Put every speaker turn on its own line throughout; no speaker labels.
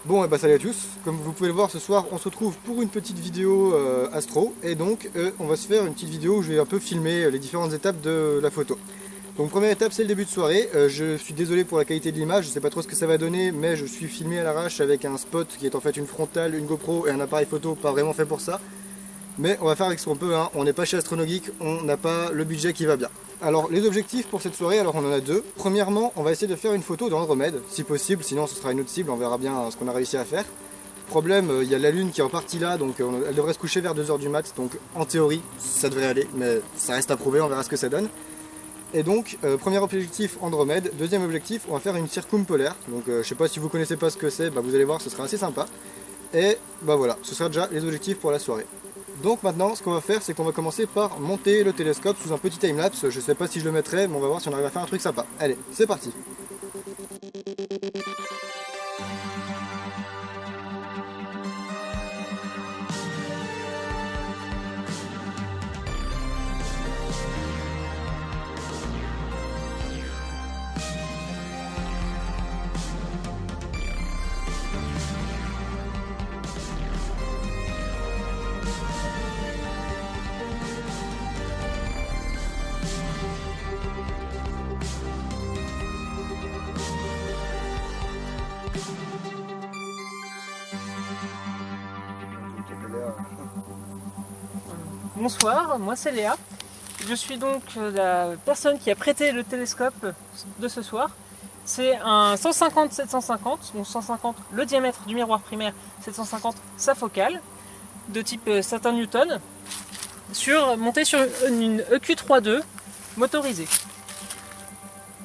Bon, et bah salut à tous, comme vous pouvez le voir ce soir on se retrouve pour une petite vidéo astro, et donc on va se faire une petite vidéo où je vais un peu filmer les différentes étapes de la photo. Donc première étape c'est le début de soirée, je suis désolé pour la qualité de l'image, je sais pas trop ce que ça va donner, mais je suis filmé à l'arrache avec un spot qui est en fait une frontale, une GoPro et un appareil photo pas vraiment fait pour ça. Mais on va faire avec ce qu'on peut, hein. On n'est pas chez Astronogeek, on n'a pas le budget qui va bien. Alors les objectifs pour cette soirée, alors on en a deux. Premièrement, on va essayer de faire une photo d'Andromède, si possible, sinon ce sera une autre cible, on verra bien ce qu'on a réussi à faire. Problème, il y a la lune qui est en partie là, donc elle devrait se coucher vers 2 h du mat, donc en théorie ça devrait aller, mais ça reste à prouver, on verra ce que ça donne. Et donc, premier objectif Andromède, deuxième objectif, on va faire une circumpolaire, donc je sais pas si vous connaissez pas ce que c'est, bah, vous allez voir, ce sera assez sympa. Et bah voilà, ce sera déjà les objectifs pour la soirée. Donc maintenant, ce qu'on va faire, c'est qu'on va commencer par monter le télescope sous un petit timelapse. Je sais pas si je le mettrai, mais on va voir si on arrive à faire un truc sympa. Allez, c'est parti.
Bonsoir, moi c'est Léa. Je suis donc la personne qui a prêté le télescope de ce soir. C'est un 150-750, donc 150 le diamètre du miroir primaire, 750 sa focale, de type Saturn-Newton, monté sur une EQ3.2 motorisée.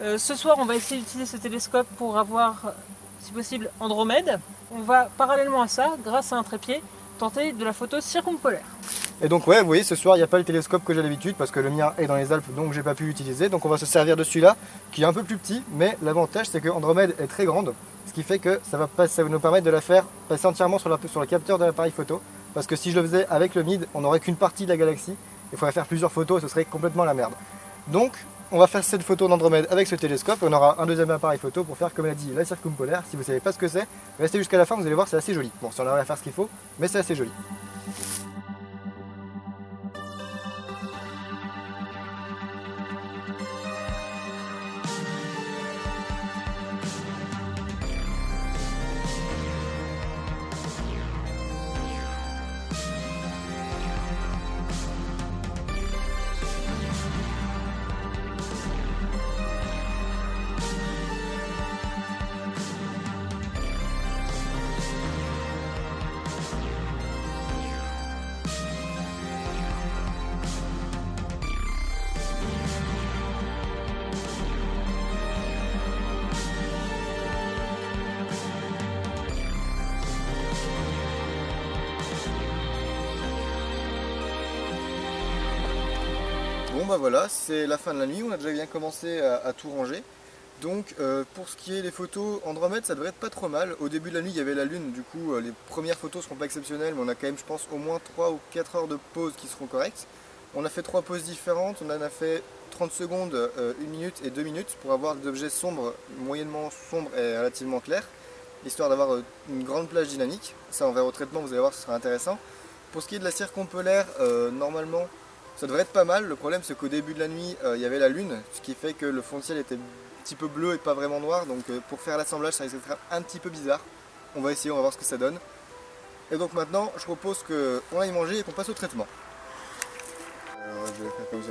Ce soir, on va essayer d'utiliser ce télescope pour avoir, si possible, Andromède. On va parallèlement à ça, grâce à un trépied, tenter de la photo circumpolaire.
Et donc ouais, vous voyez, ce soir il n'y a pas le télescope que j'ai d'habitude parce que le mien est dans les Alpes, donc j'ai pas pu l'utiliser. Donc on va se servir de celui-là qui est un peu plus petit, mais l'avantage c'est que Andromède est très grande, ce qui fait que ça va nous permettre de la faire passer entièrement sur le capteur de l'appareil photo. Parce que si je le faisais avec le MID, on n'aurait qu'une partie de la galaxie, il faudrait faire plusieurs photos, ce serait complètement la merde. Donc on va faire cette photo d'Andromède avec ce télescope et on aura un deuxième appareil photo pour faire, comme elle a dit, la circumpolaire. Si vous savez pas ce que c'est, restez jusqu'à la fin, vous allez voir, c'est assez joli. Bon, si on arrive à faire ce qu'il faut, mais c'est assez joli. Bon bah voilà, c'est la fin de la nuit, on a déjà bien commencé à tout ranger. Donc pour ce qui est des photos Andromède, ça devrait être pas trop mal. Au début de la nuit il y avait la lune, du coup les premières photos seront pas exceptionnelles, mais on a quand même je pense au moins 3 ou 4 heures de pause qui seront correctes. On a fait 3 pauses différentes, on en a fait 30 secondes, 1 minute et 2 minutes pour avoir des objets sombres, moyennement sombres et relativement clairs, histoire d'avoir une grande plage dynamique. Ça on verra au traitement, vous allez voir, ce sera intéressant. Pour ce qui est de la circumpolaire, normalement ça devrait être pas mal. Le problème c'est qu'au début de la nuit il y avait la lune, ce qui fait que le fond de ciel était un petit peu bleu et pas vraiment noir, donc pour faire l'assemblage ça risque d'être un petit peu bizarre. On va essayer, on va voir ce que ça donne. Et donc maintenant je propose qu'on aille manger et qu'on passe au traitement. Alors je vais faire comme ça.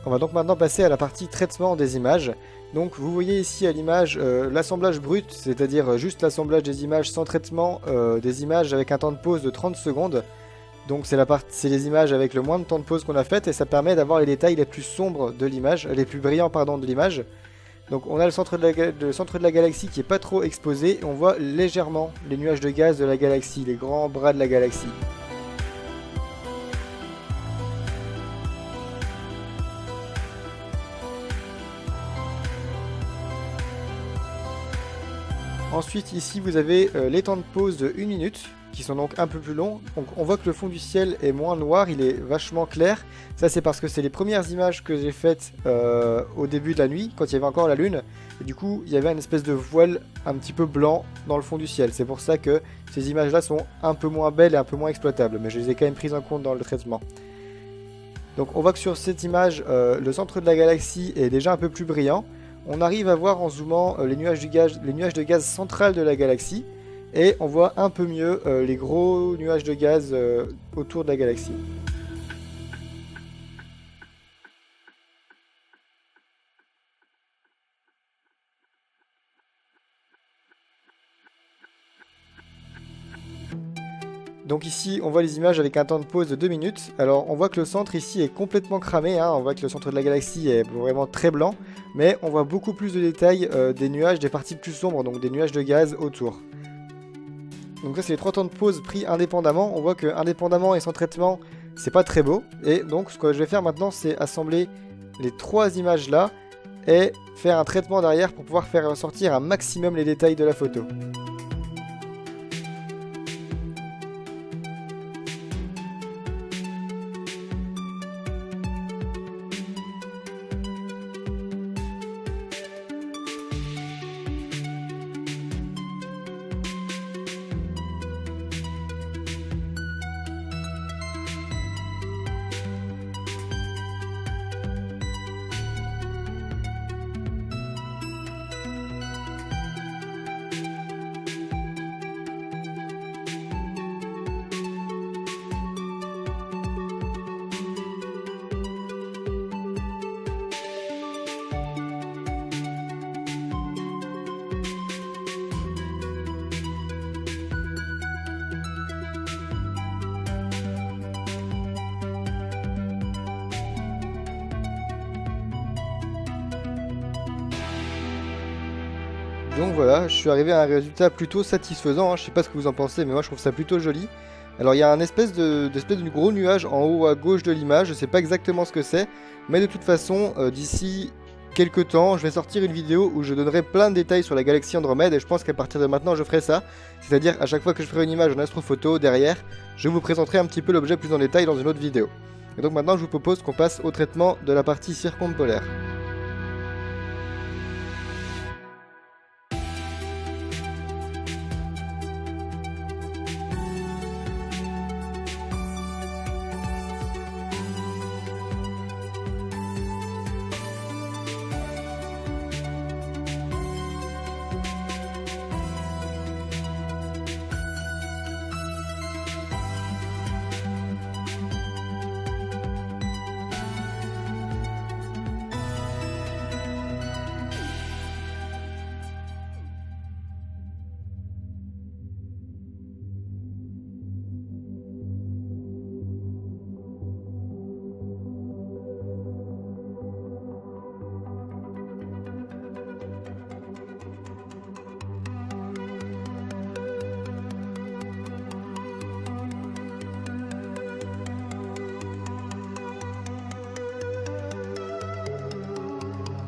On va donc maintenant passer à la partie traitement des images. Donc vous voyez ici à l'image l'assemblage brut, c'est-à-dire juste l'assemblage des images sans traitement, des images avec un temps de pause de 30 secondes. Donc c'est les images avec le moins de temps de pause qu'on a faites et ça permet d'avoir les détails les plus sombres de l'image, les plus brillants pardon de l'image. Donc on a le centre de la galaxie qui est pas trop exposé et on voit légèrement les nuages de gaz de la galaxie, les grands bras de la galaxie. Ensuite ici vous avez les temps de pause de 1 minute qui sont donc un peu plus longs. Donc on voit que le fond du ciel est moins noir, il est vachement clair. Ça c'est parce que c'est les premières images que j'ai faites au début de la nuit, quand il y avait encore la lune. Et du coup il y avait une espèce de voile un petit peu blanc dans le fond du ciel. C'est pour ça que ces images là sont un peu moins belles et un peu moins exploitables. Mais je les ai quand même prises en compte dans le traitement. Donc on voit que sur cette image, le centre de la galaxie est déjà un peu plus brillant. On arrive à voir en zoomant les nuages de gaz central de la galaxie et on voit un peu mieux les gros nuages de gaz autour de la galaxie. Donc ici on voit les images avec un temps de pause de 2 minutes. Alors on voit que le centre ici est complètement cramé, hein. On voit que le centre de la galaxie est vraiment très blanc. Mais on voit beaucoup plus de détails des nuages, des parties plus sombres, donc des nuages de gaz autour. Donc ça c'est les 3 temps de pause pris indépendamment. On voit que indépendamment et sans traitement c'est pas très beau. Et donc ce que je vais faire maintenant c'est assembler les 3 images là et faire un traitement derrière pour pouvoir faire ressortir un maximum les détails de la photo. Donc voilà, je suis arrivé à un résultat plutôt satisfaisant, hein. Je sais pas ce que vous en pensez, mais moi je trouve ça plutôt joli. Alors il y a un espèce de gros nuage en haut à gauche de l'image, je sais pas exactement ce que c'est, mais de toute façon, d'ici quelques temps, je vais sortir une vidéo où je donnerai plein de détails sur la galaxie Andromède, et je pense qu'à partir de maintenant je ferai ça. C'est-à-dire à chaque fois que je ferai une image en astrophoto, derrière, je vous présenterai un petit peu l'objet plus en détail dans une autre vidéo. Et donc maintenant je vous propose qu'on passe au traitement de la partie circumpolaire.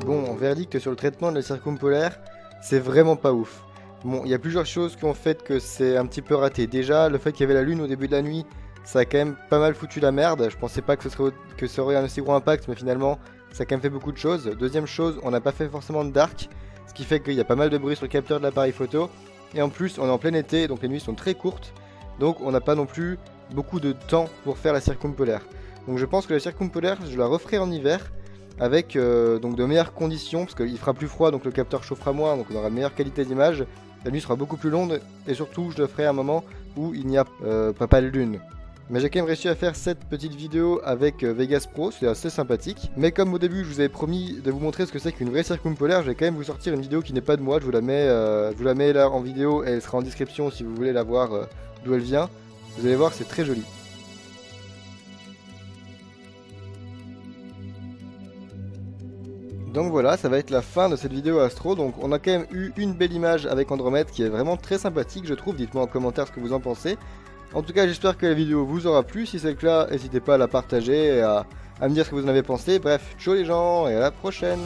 Bon, en verdict sur le traitement de la circumpolaire, c'est vraiment pas ouf. Bon, il y a plusieurs choses qui ont fait que c'est un petit peu raté. Déjà, le fait qu'il y avait la lune au début de la nuit, ça a quand même pas mal foutu la merde. Je pensais pas que ça aurait un aussi gros impact, mais finalement, ça a quand même fait beaucoup de choses. Deuxième chose, on n'a pas fait forcément de dark, ce qui fait qu'il y a pas mal de bruit sur le capteur de l'appareil photo. Et en plus, on est en plein été, donc les nuits sont très courtes. Donc on n'a pas non plus beaucoup de temps pour faire la circumpolaire. Donc je pense que la circumpolaire, je la referai en hiver, avec donc de meilleures conditions, parce qu'il fera plus froid, donc le capteur chauffera moins, donc on aura une meilleure qualité d'image. La nuit sera beaucoup plus longue, et surtout je le ferai à un moment où il n'y a pas de lune. Mais j'ai quand même réussi à faire cette petite vidéo avec Vegas Pro, c'est assez sympathique. Mais comme au début je vous avais promis de vous montrer ce que c'est qu'une vraie circumpolaire, je vais quand même vous sortir une vidéo qui n'est pas de moi, je vous la mets là en vidéo, et elle sera en description si vous voulez la voir d'où elle vient. Vous allez voir, c'est très joli. Donc voilà, ça va être la fin de cette vidéo astro. Donc on a quand même eu une belle image avec Andromède qui est vraiment très sympathique, je trouve. Dites-moi en commentaire ce que vous en pensez. En tout cas, j'espère que la vidéo vous aura plu. Si c'est le cas, n'hésitez pas à la partager et à me dire ce que vous en avez pensé. Bref, ciao les gens et à la prochaine.